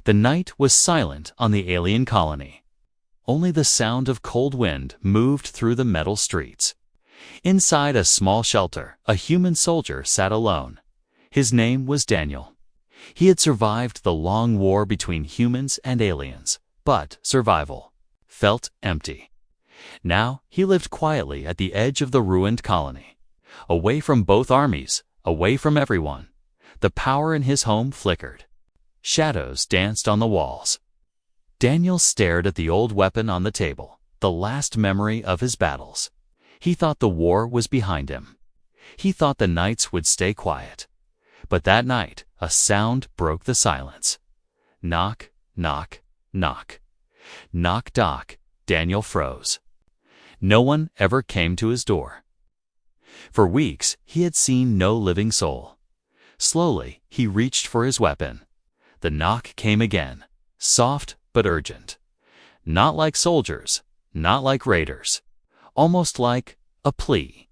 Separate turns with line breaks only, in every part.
The night was silent on the alien colony. Only the sound of cold wind moved through the metal streets. Inside a small shelter, a human soldier sat alone. His name was Daniel. He had survived the long war between humans and aliens, but survival felt empty. Now he lived quietly at the edge of the ruined colony, away from both armies, away from everyone. The power in his home flickered. Shadows danced on the walls. Daniel stared at the old weapon on the table, the last memory of his battles. He thought the war was behind him. He thought the nights would stay quiet. But that night, a sound broke the silence. Knock, knock, knock. Knock, knock. Daniel froze. No one ever came to his door. For weeks, he had seen no living soul. Slowly, he reached for his weapon. The knock came again, soft but urgent. Not like soldiers, not like raiders, almost like a plea.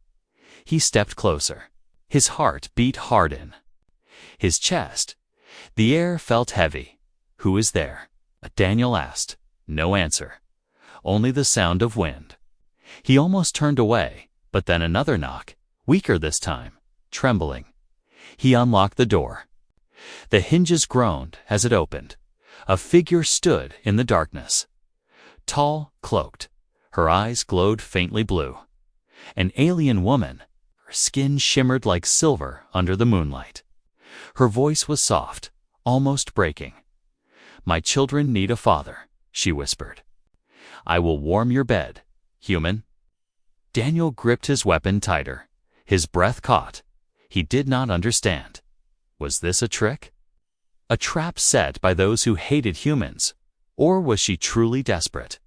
He stepped closer. His heart beat hard in his chest. The air felt heavy. "Who is there?" Daniel asked. No answer. Only the sound of wind. He almost turned away, but then another knock, weaker this time, trembling. He unlocked the door. The hinges groaned as it opened. A figure stood in the darkness. Tall, cloaked. Her eyes glowed faintly blue. An alien woman. Her skin shimmered like silver under the moonlight. Her voice was soft, almost breaking. "My children need a father," she whispered. "I will warm your bed, human." Daniel gripped his weapon tighter. His breath caught. He did not understand. Was this a trick? A trap set by those who hated humans? Or was she truly desperate?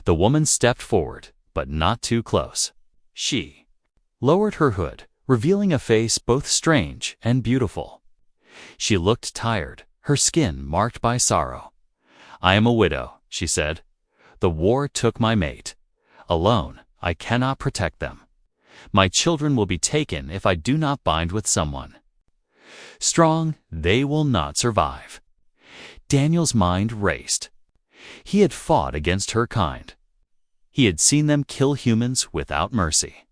The woman stepped forward, but not too close. She lowered her hood, revealing a face both strange and beautiful. She looked tired, her skin marked by sorrow. "I am a widow," she said. "The war took my mate. Alone, I cannot protect them. My children will be taken if I do not bind with someone. Strong, they will not survive." Daniel's mind raced. He had fought against her kind. He had seen them kill humans without mercy.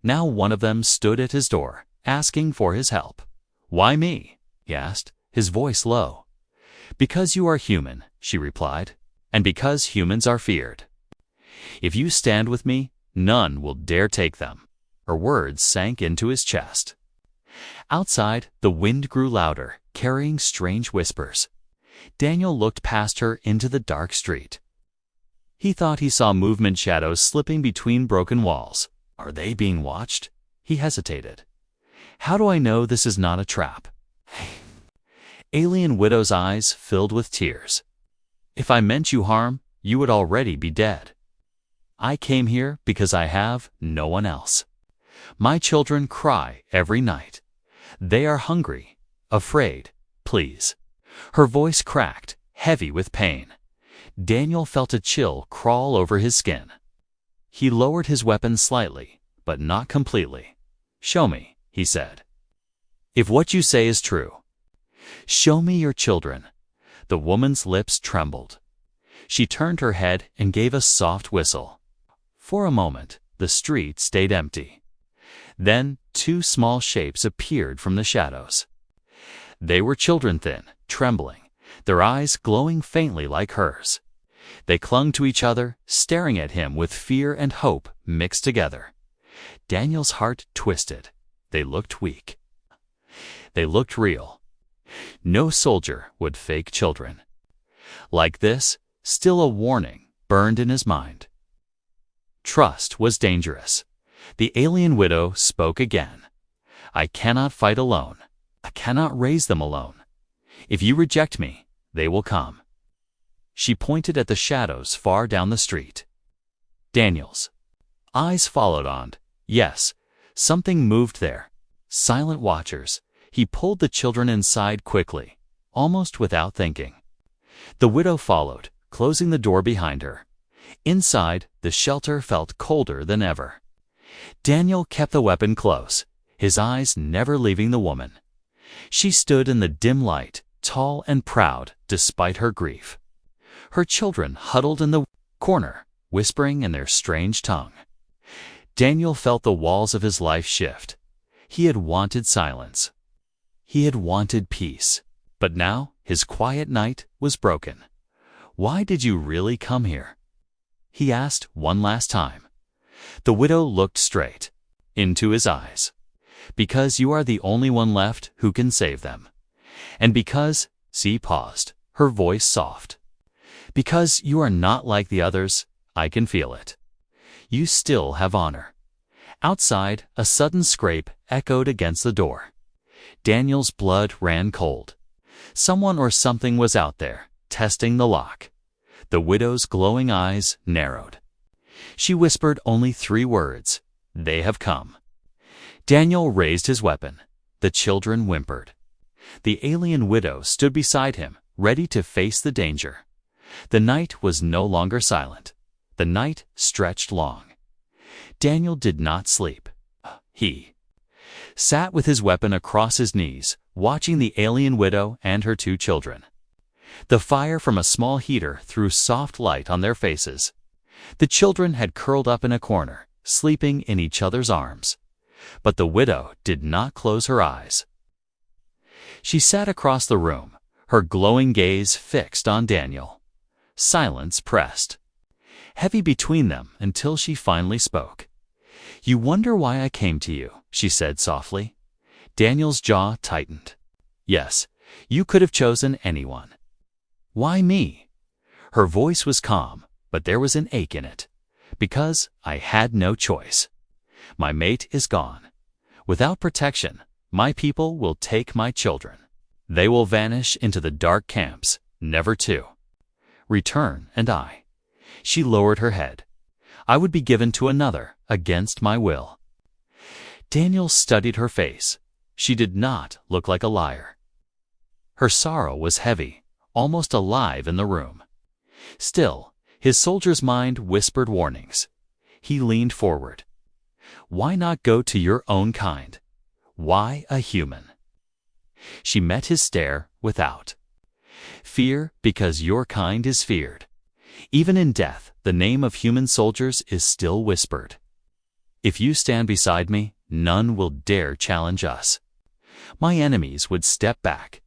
Now one of them stood at his door, asking for his help. "Why me?" he asked, his voice low. "Because you are human," she replied, "and because humans are feared. If you stand with me, none will dare take them." Her words sank into his chest. Outside, the wind grew louder, carrying strange whispers. Daniel looked past her into the dark street. He thought he saw movement shadows slipping between broken walls. Are they being watched? He hesitated. How do I know this is not a trap? Alien Widow's eyes filled with tears. "If I meant you harm, you would already be dead. I came here because I have no one else. My children cry every night. They are hungry, afraid. Please." Her voice cracked, heavy with pain. Daniel felt a chill crawl over his skin. He lowered his weapon slightly, but not completely. "Show me," he said. "If what you say is true. Show me your children." The woman's lips trembled. She turned her head and gave a soft whistle. For a moment, the street stayed empty. Then two small shapes appeared from the shadows. They were children, thin, trembling, their eyes glowing faintly like hers. They clung to each other, staring at him with fear and hope mixed together. Daniel's heart twisted. They looked weak. They looked real. No soldier would fake children. Like this, still a warning burned in his mind. Trust was dangerous. The alien widow spoke again. "I cannot fight alone. I cannot raise them alone. If you reject me, they will come." She pointed at the shadows far down the street. Daniel's eyes followed on. Yes, something moved there. Silent watchers. He pulled the children inside quickly, almost without thinking. The widow followed, closing the door behind her. Inside, the shelter felt colder than ever. Daniel kept the weapon close, his eyes never leaving the woman. She stood in the dim light, tall and proud despite her grief. Her children huddled in the corner, whispering in their strange tongue. Daniel felt the walls of his life shift. He had wanted silence. He had wanted peace. But now his quiet night was broken. "Why did you really come here?" he asked one last time. The widow looked straight into his eyes. "Because you are the only one left who can save them. And because," she paused, her voice soft, "because you are not like the others, I can feel it. You still have honor." Outside, a sudden scrape echoed against the door. Daniel's blood ran cold. Someone or something was out there, testing the lock. The widow's glowing eyes narrowed. She whispered only 3 words, "They have come." Daniel raised his weapon. The children whimpered. The alien widow stood beside him, ready to face the danger. The night was no longer silent. The night stretched long. Daniel did not sleep. He sat with his weapon across his knees, watching the alien widow and her 2 children. The fire from a small heater threw soft light on their faces. The children had curled up in a corner, sleeping in each other's arms. But the widow did not close her eyes. She sat across the room, her glowing gaze fixed on Daniel. Silence pressed, heavy between them until she finally spoke. "You wonder why I came to you," she said softly. Daniel's jaw tightened. "Yes, you could have chosen anyone." "Why me?" Her voice was calm, but there was an ache in it. "Because I had no choice. My mate is gone. Without protection, my people will take my children. They will vanish into the dark camps, never to return, and I." She lowered her head. "I would be given to another, against my will." Daniel studied her face. She did not look like a liar. Her sorrow was heavy, almost alive in the room. Still, his soldier's mind whispered warnings. He leaned forward. "Why not go to your own kind? Why a human?" She met his stare without fear, because your kind is feared. Even in death, the name of human soldiers is still whispered. If you stand beside me, none will dare challenge us. My enemies would step back.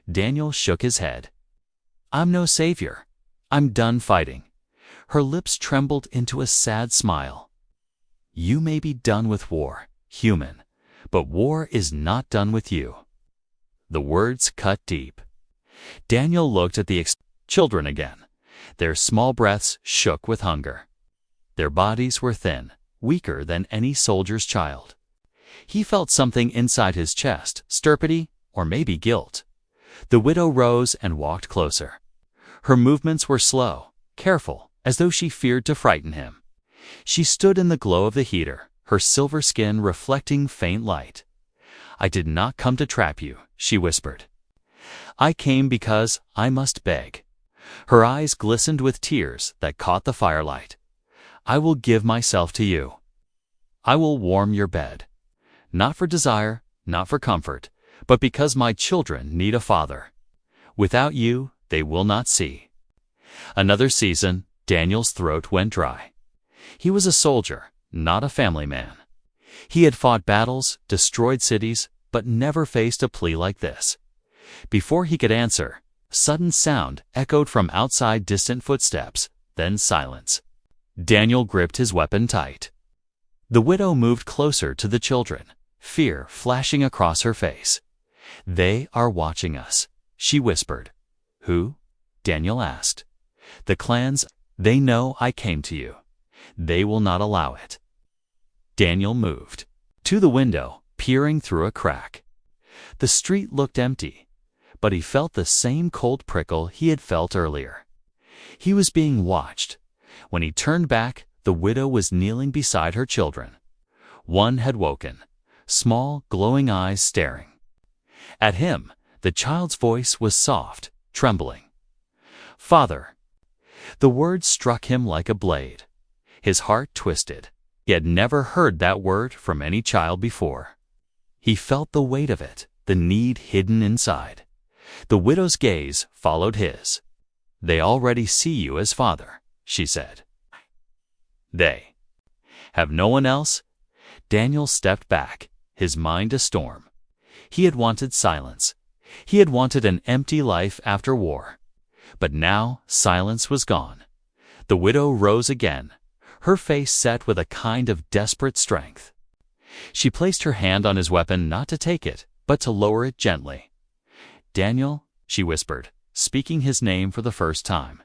Daniel shook his head. I'm no savior. I'm done fighting. Her lips trembled into a sad smile. You may be done with war, human, but war is not done with you. The words cut deep. Daniel looked at the children again. Their small breaths shook with hunger. Their bodies were thin, weaker than any soldier's child. He felt something inside his chest, stupidity or maybe guilt. The widow rose and walked closer. Her movements were slow, careful, as though she feared to frighten him. She stood in the glow of the heater, her silver skin reflecting faint light. I did not come to trap you, she whispered. I came because I must beg. Her eyes glistened with tears that caught the firelight. I will give myself to you. I will warm your bed. Not for desire, not for comfort, but because my children need a father. Without you, they will not see. Another season, Daniel's throat went dry. He was a soldier, not a family man. He had fought battles, destroyed cities, but never faced a plea like this. Before he could answer, a sudden sound echoed from outside, distant footsteps, then silence. Daniel gripped his weapon tight. The widow moved closer to the children, fear flashing across her face. They are watching us, she whispered. Who? Daniel asked. The clans. They know I came to you. They will not allow it. Daniel moved to the window, peering through a crack. The street looked empty, but he felt the same cold prickle he had felt earlier. He was being watched. When he turned back, the widow was kneeling beside her children. One had woken, small, glowing eyes staring. At him, the child's voice was soft, trembling. Father. The word struck him like a blade. His heart twisted. He had never heard that word from any child before. He felt the weight of it, the need hidden inside. The widow's gaze followed his. "They already see you as father," she said. "They have no one else?" Daniel stepped back, his mind a storm. He had wanted silence. He had wanted an empty life after war. But now silence was gone. The widow rose again, her face set with a kind of desperate strength. She placed her hand on his weapon, not to take it, but to lower it gently. "Daniel," she whispered, speaking his name for the first time,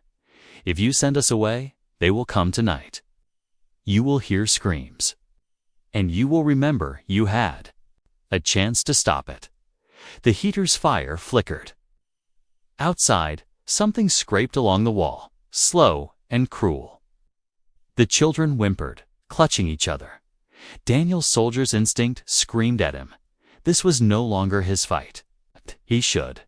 "if you send us away, they will come tonight. You will hear screams. And you will remember you had a chance to stop it." The heater's fire flickered. Outside, something scraped along the wall, slow and cruel. The children whimpered, clutching each other. Daniel's soldier's instinct screamed at him. This was no longer his fight. He should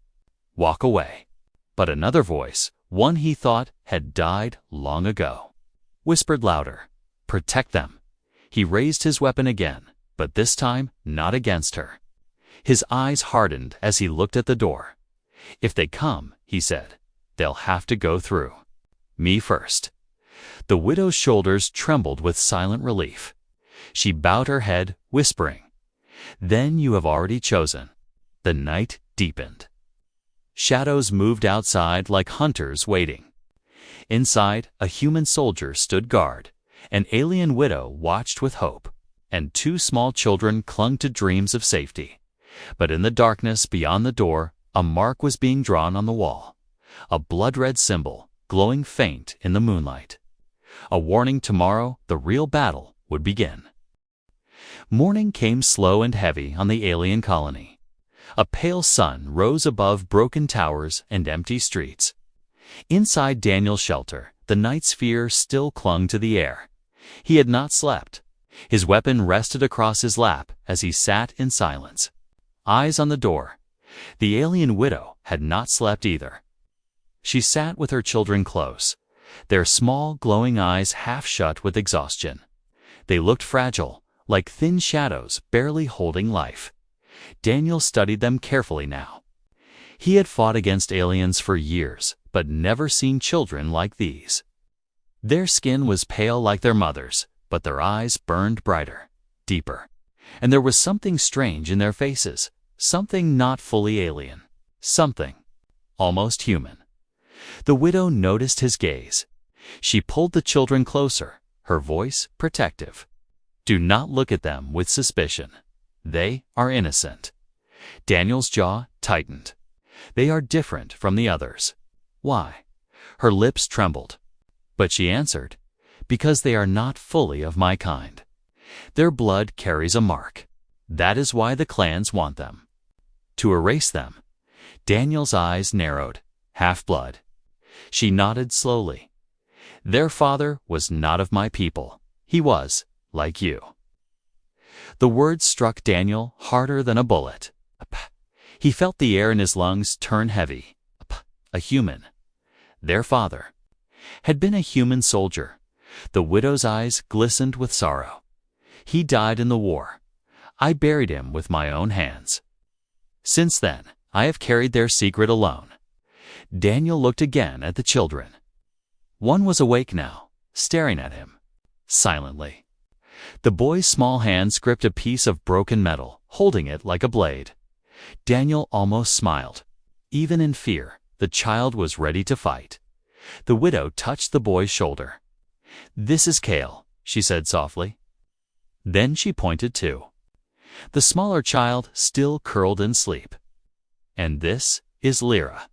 walk away. But another voice, one he thought had died long ago, whispered louder, "Protect them." He raised his weapon again, but this time not against her. His eyes hardened as he looked at the door. "If they come," he said, "they'll have to go through me first." The widow's shoulders trembled with silent relief. She bowed her head, whispering, "Then you have already chosen." The night deepened. Shadows moved outside like hunters waiting. Inside, a human soldier stood guard. An alien widow watched with hope, and two small children clung to dreams of safety. But in the darkness beyond the door, a mark was being drawn on the wall, a blood-red symbol glowing faint in the moonlight. A warning tomorrow the real battle would begin. Morning came slow and heavy on the alien colony. A pale sun rose above broken towers and empty streets. Inside Daniel's shelter, the night's fear still clung to the air. He had not slept. His weapon rested across his lap as he sat in silence, eyes on the door. The alien widow had not slept either. She sat with her children close, their small glowing eyes half shut with exhaustion. They looked fragile, like thin shadows barely holding life. Daniel studied them carefully now. He had fought against aliens for years, but never seen children like these. Their skin was pale like their mother's, but their eyes burned brighter, deeper. And there was something strange in their faces, something not fully alien, something almost human. The widow noticed his gaze. She pulled the children closer, her voice protective. "Do not look at them with suspicion. They are innocent." Daniel's jaw tightened. "They are different from the others." "Why?" Her lips trembled. But she answered, "Because they are not fully of my kind. Their blood carries a mark. That is why the clans want them. To erase them." Daniel's eyes narrowed. "Half-blood." She nodded slowly. "Their father was not of my people. He was like you." The words struck Daniel harder than a bullet. He felt the air in his lungs turn heavy. A human. Their father had been a human soldier. The widow's eyes glistened with sorrow. "He died in the war. I buried him with my own hands. Since then, I have carried their secret alone." Daniel looked again at the children. One was awake now, staring at him, silently. The boy's small hands gripped a piece of broken metal, holding it like a blade. Daniel almost smiled. Even in fear, the child was ready to fight. The widow touched the boy's shoulder. "This is Kale," she said softly. Then she pointed to the smaller child still curled in sleep. "And this is Lyra.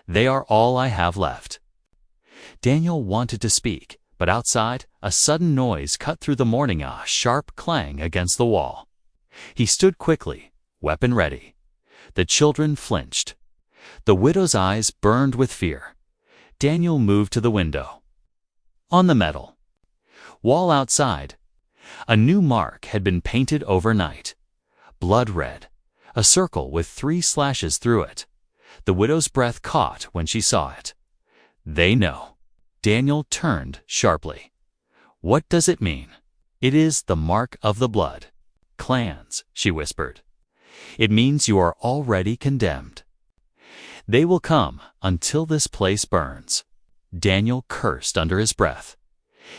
They are all I have left." Daniel wanted to speak, but outside, a sudden noise cut through the morning, a sharp clang against the wall. He stood quickly, weapon ready. The children flinched. The widow's eyes burned with fear. Daniel moved to the window. On the metal wall outside, a new mark had been painted overnight. Blood red, a circle with 3 slashes through it. The widow's breath caught when she saw it. "They know." Daniel turned sharply. "What does it mean?" "It is the mark of the blood. Clans," she whispered. "It means you are already condemned." They will come until this place burns. Daniel cursed under his breath.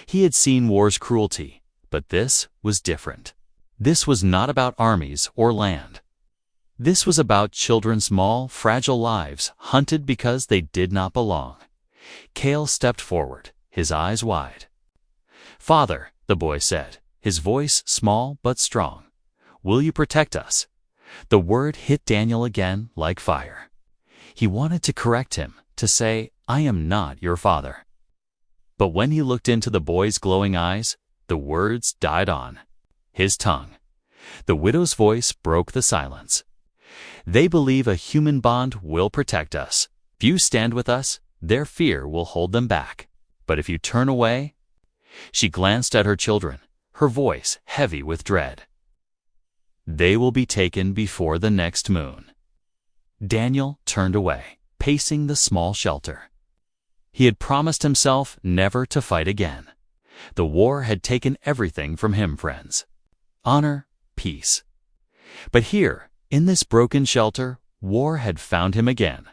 He had seen war's cruelty, but this was different. This was not about armies or land. This was about children's small, fragile lives hunted because they did not belong. Cale stepped forward, his eyes wide. "Father," the boy said, his voice small but strong, "will you protect us?" The word hit Daniel again like fire. He wanted to correct him, to say, "I am not your father." But when he looked into the boy's glowing eyes, the words died on his tongue. The widow's voice broke the silence. "They believe a human bond will protect us. If you stand with us, their fear will hold them back. But if you turn away—" She glanced at her children, her voice heavy with dread. "They will be taken before the next moon." Daniel turned away, pacing the small shelter. He had promised himself never to fight again. The war had taken everything from him, friends. Honor, peace. But here, in this broken shelter, war had found him again.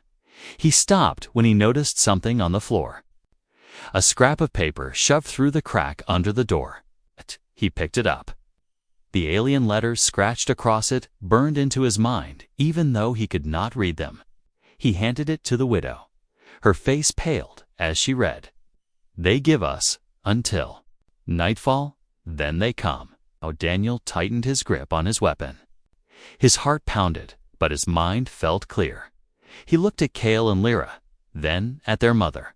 He stopped when he noticed something on the floor. A scrap of paper shoved through the crack under the door. He picked it up. The alien letters scratched across it burned into his mind, even though he could not read them. He handed it to the widow. Her face paled as she read, "They give us until nightfall, then they come." Now Daniel tightened his grip on his weapon. His heart pounded, but his mind felt clear. He looked at Cale and Lyra, then at their mother.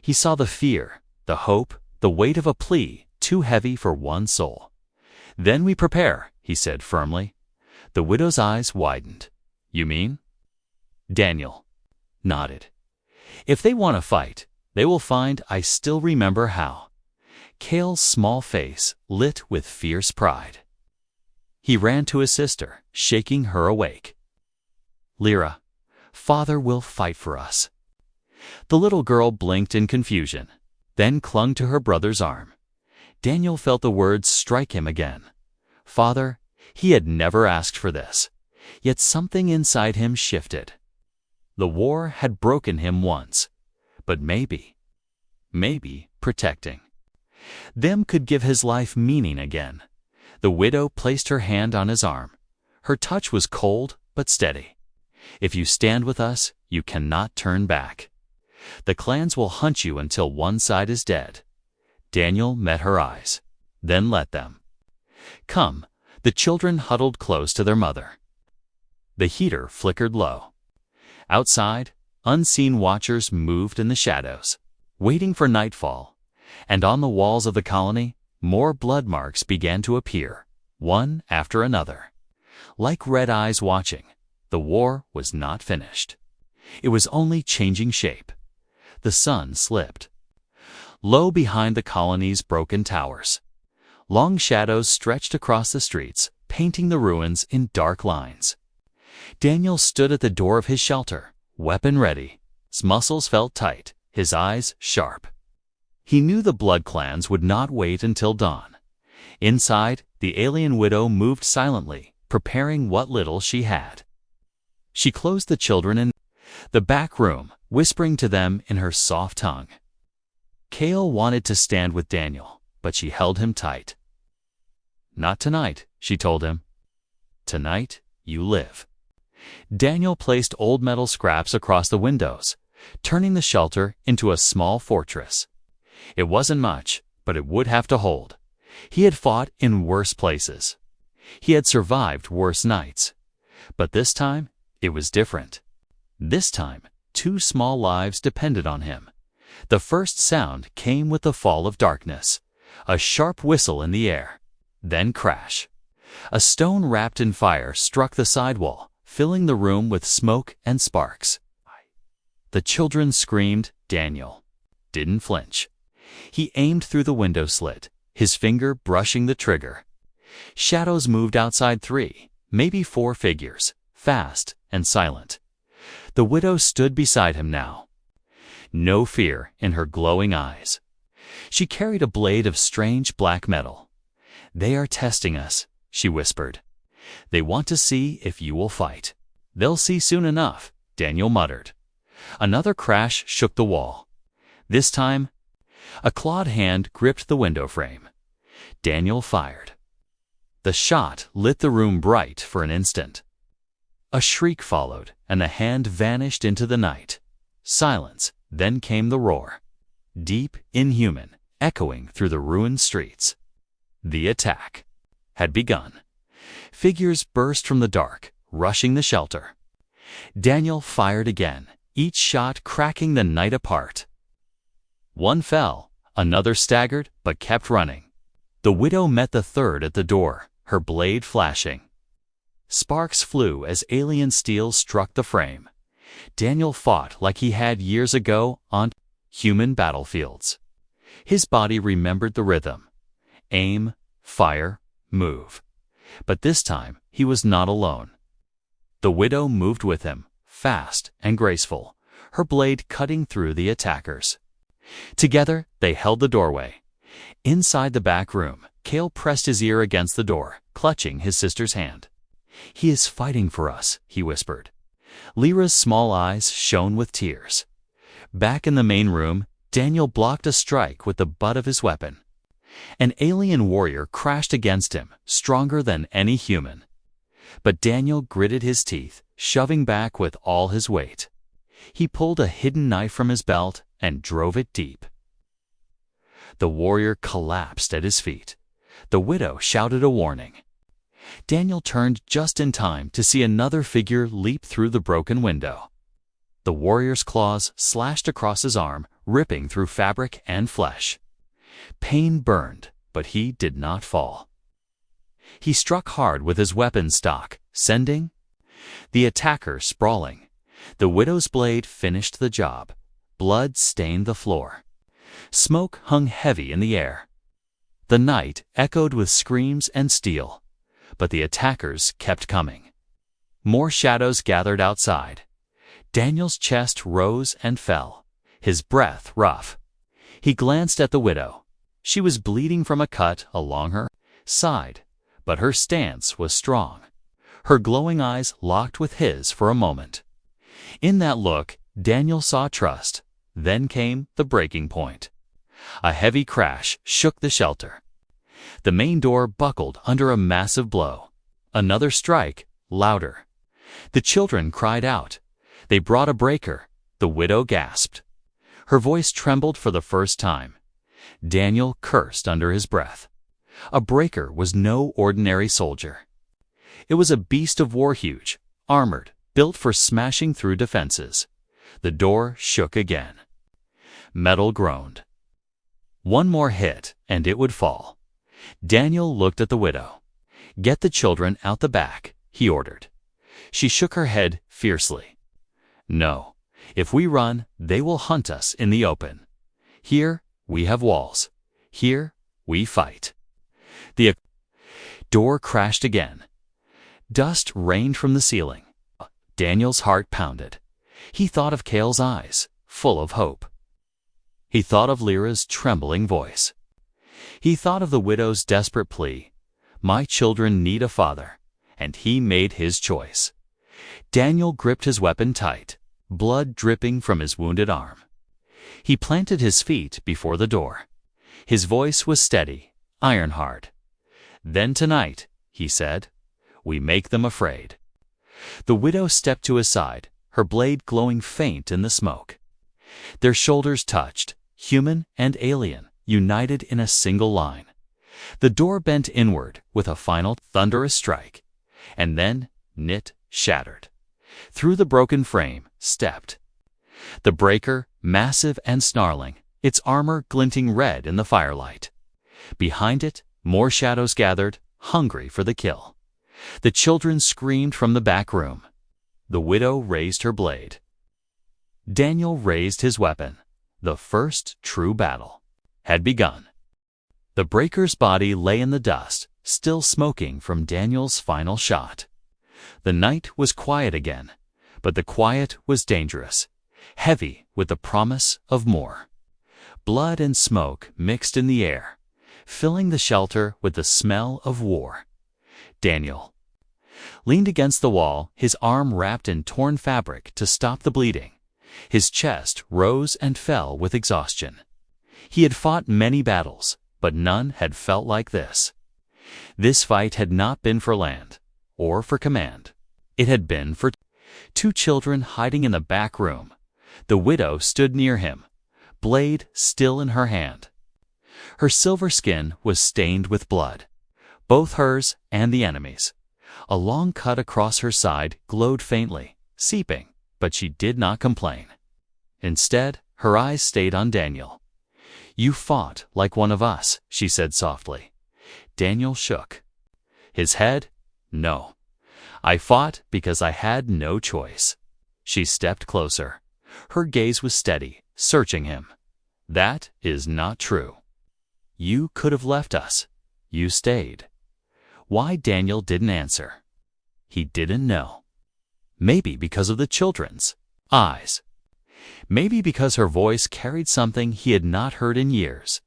He saw the fear, the hope, the weight of a plea too heavy for one soul. "Then we prepare," he said firmly. The widow's eyes widened. "You mean?" Daniel nodded. "If they want to fight, they will find I still remember how." Cale's small face lit with fierce pride. He ran to his sister, shaking her awake. "Lyra, Father will fight for us." The little girl blinked in confusion, then clung to her brother's arm. Daniel felt the words strike him again. Father, he had never asked for this, yet something inside him shifted. The war had broken him once, but maybe protecting them could give his life meaning again. The widow placed her hand on his arm. Her touch was cold but steady. "If you stand with us, you cannot turn back. The clans will hunt you until one side is dead." Daniel met her eyes, then let them. "Come." The children huddled close to their mother. The heater flickered low. Outside, unseen watchers moved in the shadows, waiting for nightfall, and on the walls of the colony, more blood marks began to appear, one after another. Like red eyes watching, the war was not finished. It was only changing shape. The sun slipped. Low behind the colony's broken towers, long shadows stretched across the streets, painting the ruins in dark lines. Daniel stood at the door of his shelter, weapon ready. His muscles felt tight, his eyes sharp. He knew the blood clans would not wait until dawn. Inside, the alien widow moved silently, preparing what little she had. She closed the children in the back room, whispering to them in her soft tongue. Cale wanted to stand with Daniel, but she held him tight. "Not tonight," she told him. "Tonight, you live." Daniel placed old metal scraps across the windows, turning the shelter into a small fortress. It wasn't much, but it would have to hold. He had fought in worse places. He had survived worse nights. But this time, it was different. This time, 2 small lives depended on him. The first sound came with the fall of darkness, a sharp whistle in the air, then crash. A stone wrapped in fire struck the sidewall, filling the room with smoke and sparks. The children screamed. Daniel didn't flinch. He aimed through the window slit, his finger brushing the trigger. Shadows moved outside 3, maybe 4 figures, fast and silent. The widow stood beside him now, no fear in her glowing eyes. She carried a blade of strange black metal. "They are testing us," she whispered. "They want to see if you will fight." "They'll see soon enough," Daniel muttered. Another crash shook the wall. This time, a clawed hand gripped the window frame. Daniel fired. The shot lit the room bright for an instant. A shriek followed, and the hand vanished into the night. Silence, then came the roar. Deep, inhuman, echoing through the ruined streets. The attack had begun. Figures burst from the dark, rushing the shelter. Daniel fired again, each shot cracking the night apart. One fell, another staggered but kept running. The widow met the third at the door, her blade flashing. Sparks flew as alien steel struck the frame. Daniel fought like he had years ago on human battlefields. His body remembered the rhythm. Aim, fire, move. But this time he was not alone. The widow moved with him, fast and graceful, her blade cutting through the attackers. Together they held the doorway. Inside the back room, Cale pressed his ear against the door, clutching his sister's hand. "He is fighting for us," he whispered. Lyra's small eyes shone with tears. Back in the main room, Daniel blocked a strike with the butt of his weapon. An alien warrior crashed against him, stronger than any human. But Daniel gritted his teeth, shoving back with all his weight. He pulled a hidden knife from his belt and drove it deep. The warrior collapsed at his feet. The widow shouted a warning. Daniel turned just in time to see another figure leap through the broken window. The warrior's claws slashed across his arm, ripping through fabric and flesh. Pain burned, but he did not fall. He struck hard with his weapon stock, sending the attacker sprawling. The widow's blade finished the job. Blood stained the floor. Smoke hung heavy in the air. The night echoed with screams and steel, but the attackers kept coming. More shadows gathered outside. Daniel's chest rose and fell, his breath rough. He glanced at the widow. She was bleeding from a cut along her side, but her stance was strong. Her glowing eyes locked with his for a moment. In that look, Daniel saw trust. Then came the breaking point. A heavy crash shook the shelter. The main door buckled under a massive blow. Another strike, louder. The children cried out. They brought a breaker. The widow gasped. Her voice trembled for the first time. Daniel cursed under his breath. A breaker was no ordinary soldier. It was a beast of war, huge, armored, built for smashing through defenses. The door shook again. Metal groaned. One more hit, and it would fall. Daniel looked at the widow. "Get the children out the back," he ordered. She shook her head fiercely. "No. If we run, they will hunt us in the open. Here, we have walls. Here, we fight." The door crashed again. Dust rained from the ceiling. Daniel's heart pounded. He thought of Cale's eyes, full of hope. He thought of Lyra's trembling voice. He thought of the widow's desperate plea. "My children need a father," and he made his choice. Daniel gripped his weapon tight, blood dripping from his wounded arm. He planted his feet before the door. His voice was steady, iron-hard. "Then tonight," he said, "we make them afraid." The widow stepped to his side, her blade glowing faint in the smoke. Their shoulders touched, human and alien, united in a single line. The door bent inward with a final thunderous strike, and then knit shattered. Through the broken frame stepped the breaker, massive and snarling, its armor glinting red in the firelight. Behind it, more shadows gathered, hungry for the kill. The children screamed from the back room. The widow raised her blade. Daniel raised his weapon. The first true battle had begun. The breaker's body lay in the dust, still smoking from Daniel's final shot. The night was quiet again, but the quiet was dangerous, heavy with the promise of more. Blood and smoke mixed in the air, filling the shelter with the smell of war. Daniel leaned against the wall, his arm wrapped in torn fabric to stop the bleeding. His chest rose and fell with exhaustion. He had fought many battles, but none had felt like this. This fight had not been for land or for command. It had been for two children hiding in the back room. The widow stood near him, blade still in her hand. Her silver skin was stained with blood, both hers and the enemy's. A long cut across her side glowed faintly, seeping, but she did not complain. Instead, her eyes stayed on Daniel. "You fought like one of us," she said softly. Daniel shook. His head? No. "I fought because I had no choice." She stepped closer. Her gaze was steady, searching him. "That is not true. You could have left us. You stayed." Why Daniel didn't answer? He didn't know. Maybe because of the children's eyes. Maybe because her voice carried something he had not heard in years.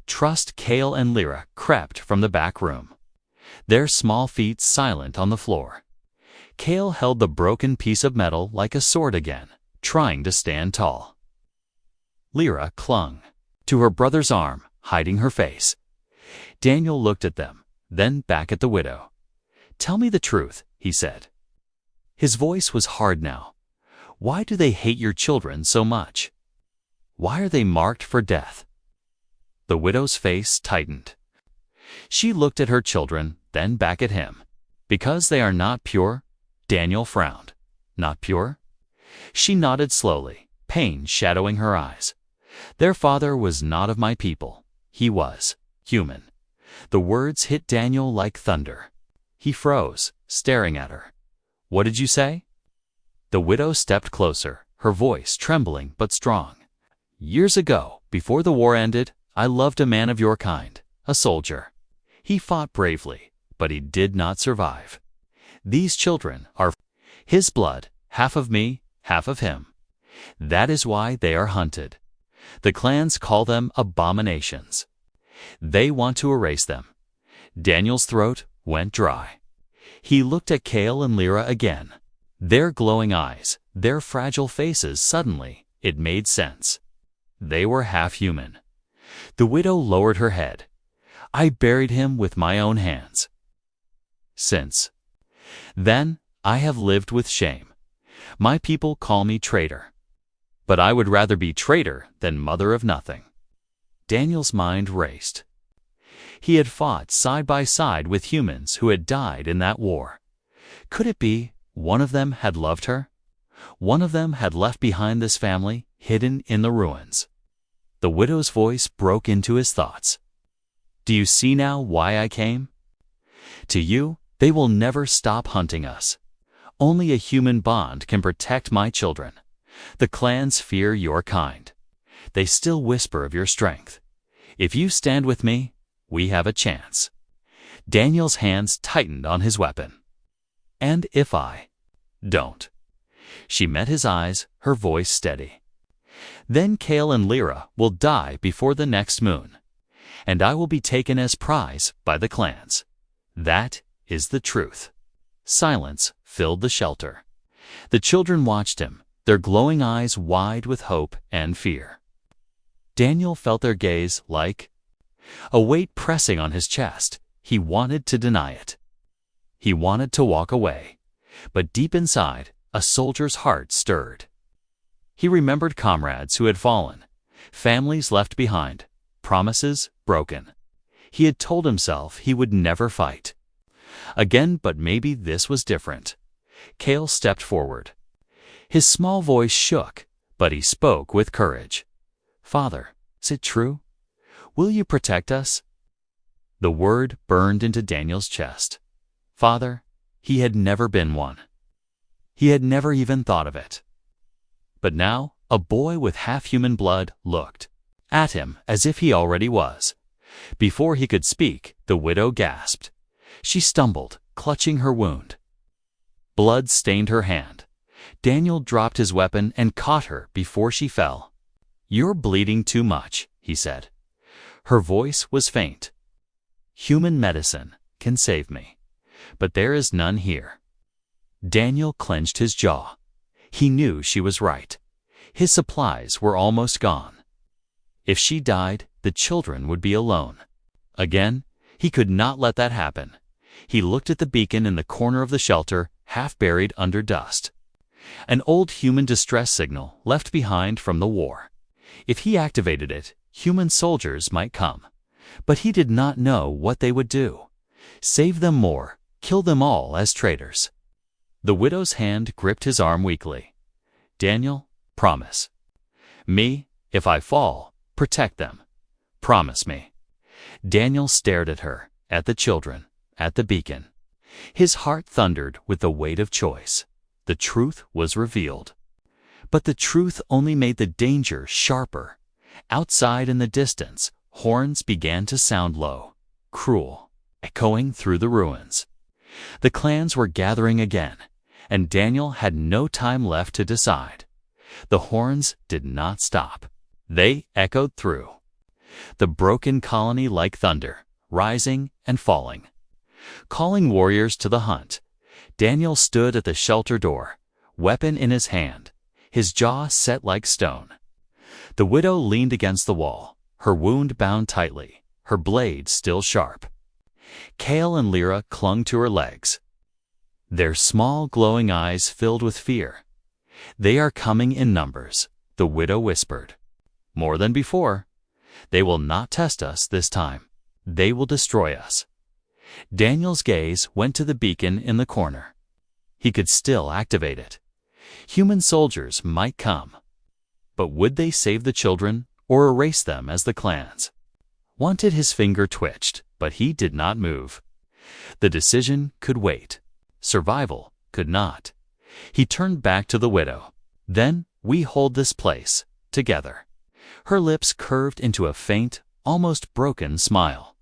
Trust Cale and Lyra crept from the back room, their small feet silent on the floor. Cale held the broken piece of metal like a sword again, trying to stand tall. Lyra clung to her brother's arm, hiding her face. Daniel looked at them, then back at the widow. "Tell me the truth," he said. His voice was hard now. "Why do they hate your children so much? Why are they marked for death?" The widow's face tightened. She looked at her children, then back at him. "Because they are not pure?" Daniel frowned. "Not pure?" She nodded slowly, pain shadowing her eyes. "Their father was not of my people. He was human." The words hit Daniel like thunder. He froze, staring at her. "What did you say?" The widow stepped closer, her voice trembling but strong. "Years ago, before the war ended, I loved a man of your kind, a soldier. He fought bravely, but he did not survive. These children are his blood, half of me, half of him. That is why they are hunted. The clans call them abominations. They want to erase them." Daniel's throat went dry. He looked at Cale and Lyra again. Their glowing eyes, their fragile faces, suddenly, it made sense. They were half human. The widow lowered her head. "I buried him with my own hands. Since then, I have lived with shame. My people call me traitor. But I would rather be traitor than mother of nothing." Daniel's mind raced. He had fought side by side with humans who had died in that war. Could it be one of them had loved her? One of them had left behind this family, hidden in the ruins. The widow's voice broke into his thoughts. "Do you see now why I came? To you, they will never stop hunting us. Only a human bond can protect my children. The clans fear your kind. They still whisper of your strength. If you stand with me, we have a chance." Daniel's hands tightened on his weapon. "And if I don't?" She met his eyes, her voice steady. "Then Cale and Lyra will die before the next moon, and I will be taken as prize by the clans. That is the truth." Silence filled the shelter. The children watched him, their glowing eyes wide with hope and fear. Daniel felt their gaze like a weight pressing on his chest. He wanted to deny it. He wanted to walk away. But deep inside, a soldier's heart stirred. He remembered comrades who had fallen, families left behind, promises broken. He had told himself he would never fight again, but maybe this was different. Cale stepped forward. His small voice shook, but he spoke with courage. "Father, is it true? Will you protect us?" The word burned into Daniel's chest. Father, he had never been one. He had never even thought of it. But now, a boy with half-human blood looked at him as if he already was. Before he could speak, the widow gasped. She stumbled, clutching her wound. Blood stained her hand. Daniel dropped his weapon and caught her before she fell. "You're bleeding too much," he said. Her voice was faint. "Human medicine can save me, but there is none here." Daniel clenched his jaw. He knew she was right. His supplies were almost gone. If she died, the children would be alone. Again, he could not let that happen. He looked at the beacon in the corner of the shelter, half buried under dust. An old human distress signal left behind from the war. If he activated it, human soldiers might come. But he did not know what they would do. Save them more, kill them all as traitors. The widow's hand gripped his arm weakly. Daniel, promise. Me, if I fall, protect them. Promise me. Daniel stared at her, at the children, at the beacon. His heart thundered with the weight of choice. The truth was revealed. But the truth only made the danger sharper. Outside in the distance, horns began to sound low, cruel, echoing through the ruins. The clans were gathering again, and Daniel had no time left to decide. The horns did not stop. They echoed through. The broken colony like thunder, rising and falling. Calling warriors to the hunt, Daniel stood at the shelter door, weapon in his hand, his jaw set like stone. The widow leaned against the wall, her wound bound tightly, her blade still sharp. Kale and Lyra clung to her legs. Their small glowing eyes filled with fear. They are coming in numbers, the widow whispered. More than before. They will not test us this time. They will destroy us. Daniel's gaze went to the beacon in the corner. He could still activate it. Human soldiers might come. But would they save the children or erase them as the clans? Wanted his finger twitched, but he did not move. The decision could wait. Survival could not. He turned back to the widow. Then we hold this place, together. Her lips curved into a faint, almost broken smile.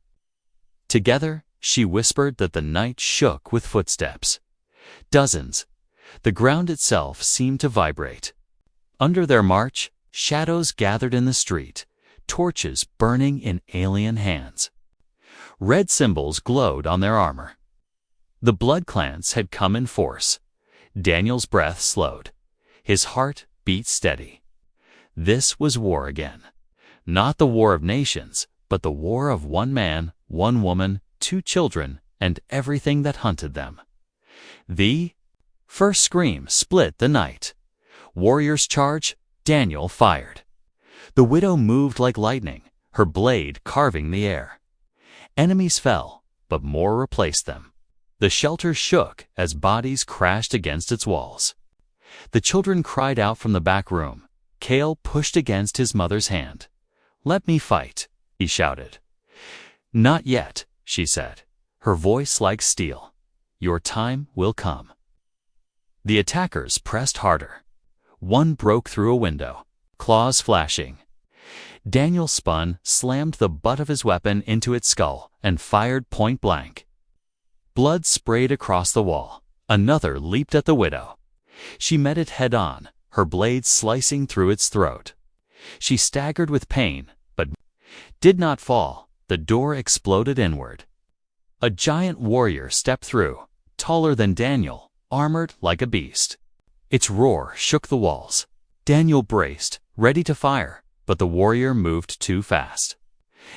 Together, she whispered that the night shook with footsteps. Dozens. The ground itself seemed to vibrate. Under their march, shadows gathered in the street, torches burning in alien hands. Red symbols glowed on their armor. The blood clans had come in force. Daniel's breath slowed. His heart beat steady. This was war again. Not the war of nations, but the war of one man, one woman, two children, and everything that hunted them. The first scream split the night. Warriors charge, Daniel fired. The widow moved like lightning, her blade carving the air. Enemies fell, but more replaced them. The shelter shook as bodies crashed against its walls. The children cried out from the back room. Kale pushed against his mother's hand. "Let me fight," he shouted. "Not yet," she said, her voice like steel. "Your time will come." The attackers pressed harder. One broke through a window, claws flashing. Daniel spun, slammed the butt of his weapon into its skull, and fired point blank. Blood sprayed across the wall. Another leaped at the widow. She met it head on, her blade slicing through its throat. She staggered with pain, but did not fall. The door exploded inward. A giant warrior stepped through, taller than Daniel, armored like a beast. Its roar shook the walls. Daniel braced, ready to fire, but the warrior moved too fast.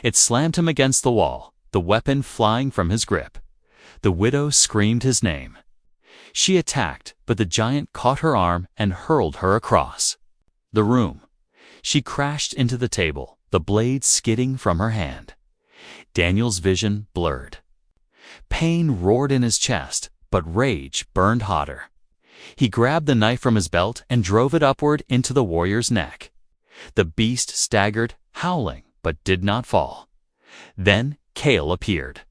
It slammed him against the wall, the weapon flying from his grip. The widow screamed his name. She attacked, but the giant caught her arm and hurled her across the room. She crashed into the table, the blade skidding from her hand. Daniel's vision blurred. Pain roared in his chest, but rage burned hotter. He grabbed the knife from his belt and drove it upward into the warrior's neck. The beast staggered, howling, but did not fall. Then Kale appeared.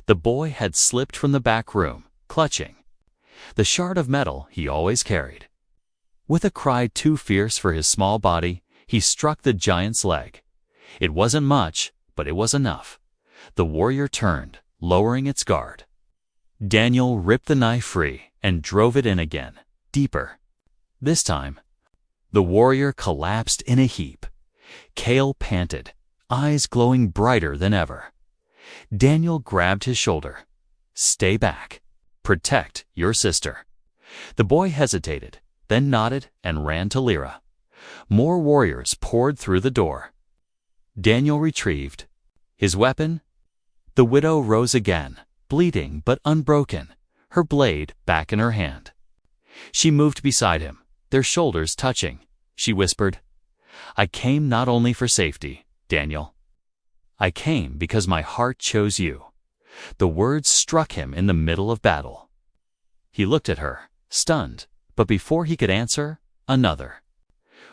The boy had slipped from the back room, clutching the shard of metal he always carried. With a cry too fierce for his small body, he struck the giant's leg. It wasn't much, but it was enough. The warrior turned, lowering its guard. Daniel ripped the knife free and drove it in again, deeper. This time, the warrior collapsed in a heap. Kale panted, eyes glowing brighter than ever. Daniel grabbed his shoulder. "Stay back. Protect your sister." The boy hesitated, then nodded and ran to Lyra. More warriors poured through the door. Daniel retrieved his weapon. The widow rose again, bleeding but unbroken, her blade back in her hand. She moved beside him, their shoulders touching. She whispered, "I came not only for safety, Daniel. I came because my heart chose you." The words struck him in the middle of battle. He looked at her, stunned, but before he could answer, another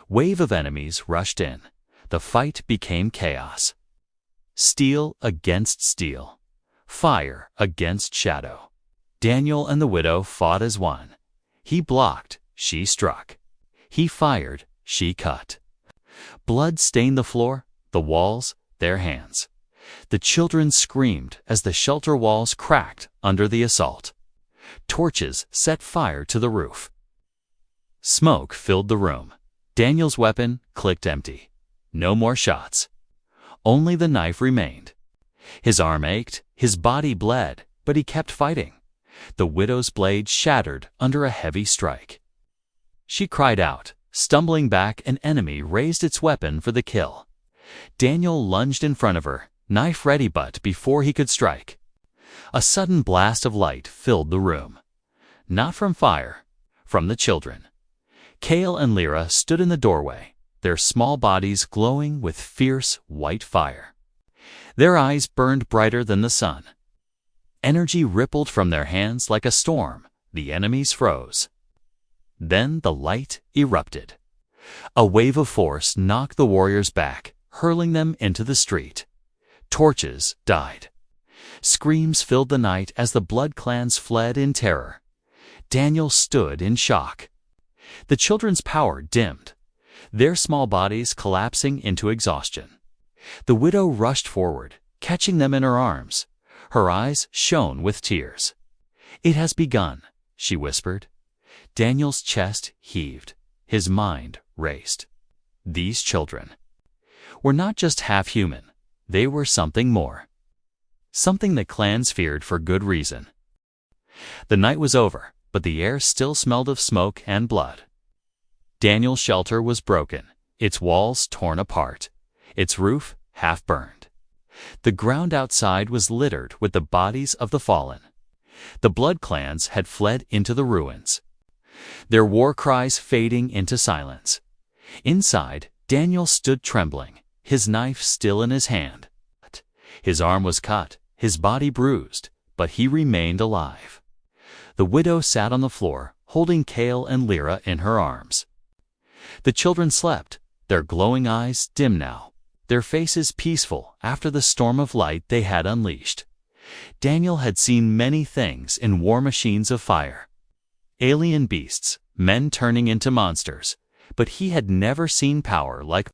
wave of enemies rushed in. The fight became chaos. Steel against steel, fire against shadow. Daniel and the widow fought as one. He blocked, she struck. He fired, she cut. Blood stained the floor, the walls, their hands. The children screamed as the shelter walls cracked under the assault. Torches set fire to the roof. Smoke filled the room. Daniel's weapon clicked empty. No more shots. Only the knife remained. His arm ached, his body bled, but he kept fighting. The widow's blade shattered under a heavy strike. She cried out. Stumbling back, an enemy raised its weapon for the kill. Daniel lunged in front of her, knife ready, but before he could strike, a sudden blast of light filled the room. Not from fire, from the children. Kale and Lyra stood in the doorway, their small bodies glowing with fierce white fire. Their eyes burned brighter than the sun. Energy rippled from their hands like a storm. The enemies froze. Then the light erupted. A wave of force knocked the warriors back, hurling them into the street. Torches died. Screams filled the night as the blood clans fled in terror. Daniel stood in shock. The children's power dimmed, their small bodies collapsing into exhaustion. The widow rushed forward, catching them in her arms. Her eyes shone with tears. "It has begun," she whispered. Daniel's chest heaved. His mind raced. These children were not just half-human. They were something more. Something the clans feared for good reason. The night was over, but the air still smelled of smoke and blood. Daniel's shelter was broken, its walls torn apart, its roof half-burned. The ground outside was littered with the bodies of the fallen. The blood clans had fled into the ruins, their war cries fading into silence. Inside, Daniel stood trembling, his knife still in his hand. His arm was cut, his body bruised, but he remained alive. The widow sat on the floor, holding Kale and Lyra in her arms. The children slept, their glowing eyes dim now, their faces peaceful after the storm of light they had unleashed. Daniel had seen many things in war machines of fire. Alien beasts, men turning into monsters, but he had never seen power like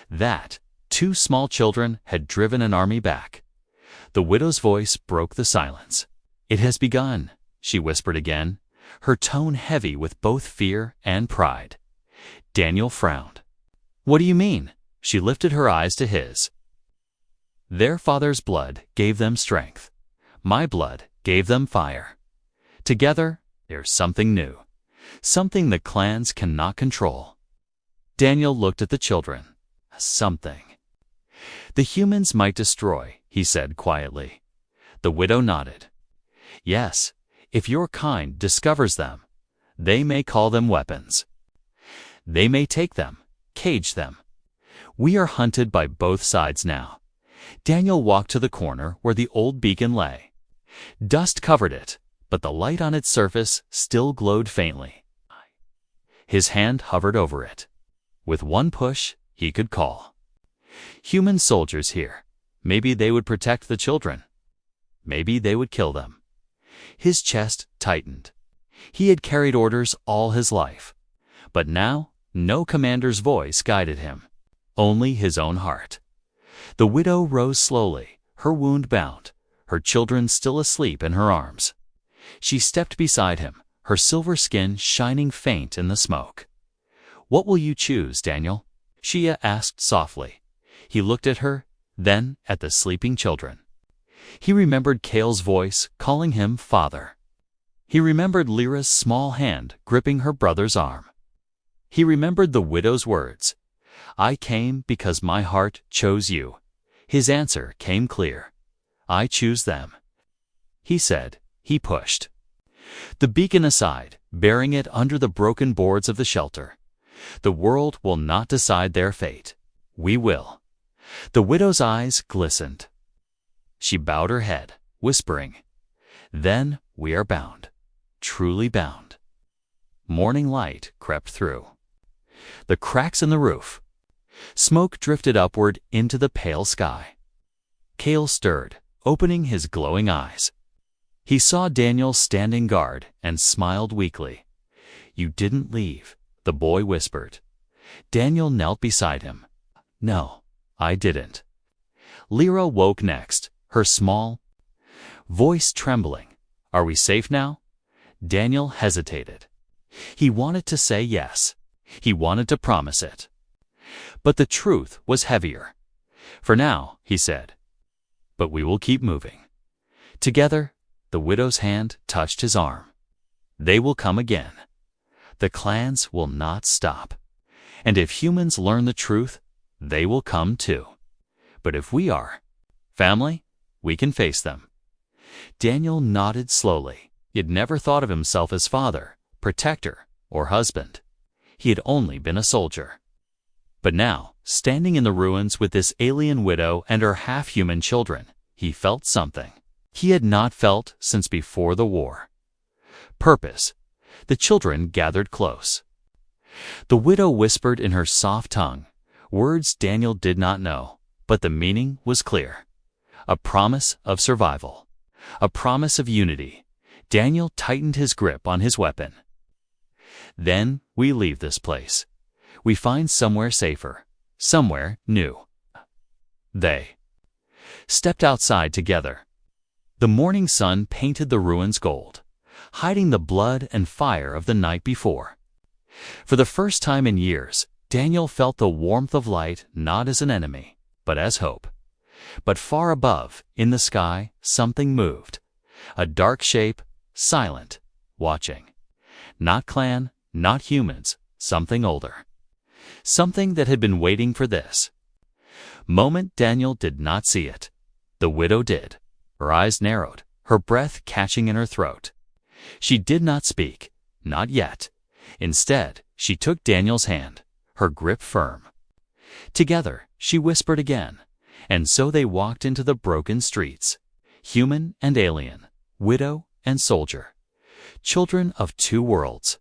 that. 2 small children had driven an army back. The widow's voice broke the silence. "It has begun," she whispered again, her tone heavy with both fear and pride. Daniel frowned. "What do you mean?" She lifted her eyes to his. "Their father's blood gave them strength. My blood gave them fire. Together, there's something new, something the clans cannot control." Daniel looked at the children. Something the humans might destroy, he said quietly. The widow nodded. "Yes, if your kind discovers them, they may call them weapons. They may take them, cage them. We are hunted by both sides now." Daniel walked to the corner where the old beacon lay. Dust covered it, but the light on its surface still glowed faintly. His hand hovered over it. With one push, he could call. Human soldiers here. Maybe they would protect the children. Maybe they would kill them. His chest tightened. He had carried orders all his life. But now, no commander's voice guided him. Only his own heart. The widow rose slowly, her wound bound, her children still asleep in her arms. She stepped beside him, her silver skin shining faint in the smoke. "What will you choose, Daniel?" she asked softly. He looked at her, then at the sleeping children. He remembered Kale's voice calling him father. He remembered Lyra's small hand gripping her brother's arm. He remembered the widow's words, "I came because my heart chose you." His answer came clear, "I choose them." He said. He pushed the beacon aside, bearing it under the broken boards of the shelter. The world will not decide their fate. We will. The widow's eyes glistened. She bowed her head, whispering, "Then we are bound, truly bound." Morning light crept through the cracks in the roof. Smoke drifted upward into the pale sky. Cale stirred, opening his glowing eyes. He saw Daniel standing guard and smiled weakly. "You didn't leave," the boy whispered. Daniel knelt beside him. "No, I didn't." Lyra woke next, her small voice trembling. "Are we safe now?" Daniel hesitated. He wanted to say yes. He wanted to promise it. But the truth was heavier. "For now," he said. "But we will keep moving." Together, the widow's hand touched his arm. "They will come again. The clans will not stop. And if humans learn the truth, they will come too. But if we are family, we can face them." Daniel nodded slowly. He had never thought of himself as father, protector, or husband. He had only been a soldier. But now, standing in the ruins with this alien widow and her half-human children, he felt something he had not felt since before the war. Purpose. The children gathered close. The widow whispered in her soft tongue, words Daniel did not know, but the meaning was clear. A promise of survival. A promise of unity. Daniel tightened his grip on his weapon. "Then we leave this place. We find somewhere safer, somewhere new." They stepped outside together. The morning sun painted the ruins gold, hiding the blood and fire of the night before. For the first time in years, Daniel felt the warmth of light not as an enemy, but as hope. But far above, in the sky, something moved. A dark shape, silent, watching. Not clan, not humans, something older. Something that had been waiting for this moment. Daniel did not see it. The widow did. Her eyes narrowed, her breath catching in her throat. She did not speak, not yet. Instead, she took Daniel's hand, her grip firm. Together, she whispered again, and so they walked into the broken streets. Human and alien, widow and soldier, children of two worlds.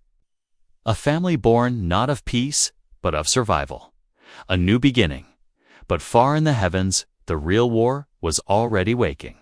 A family born not of peace, but of survival. A new beginning. But far in the heavens, the real war was already waking.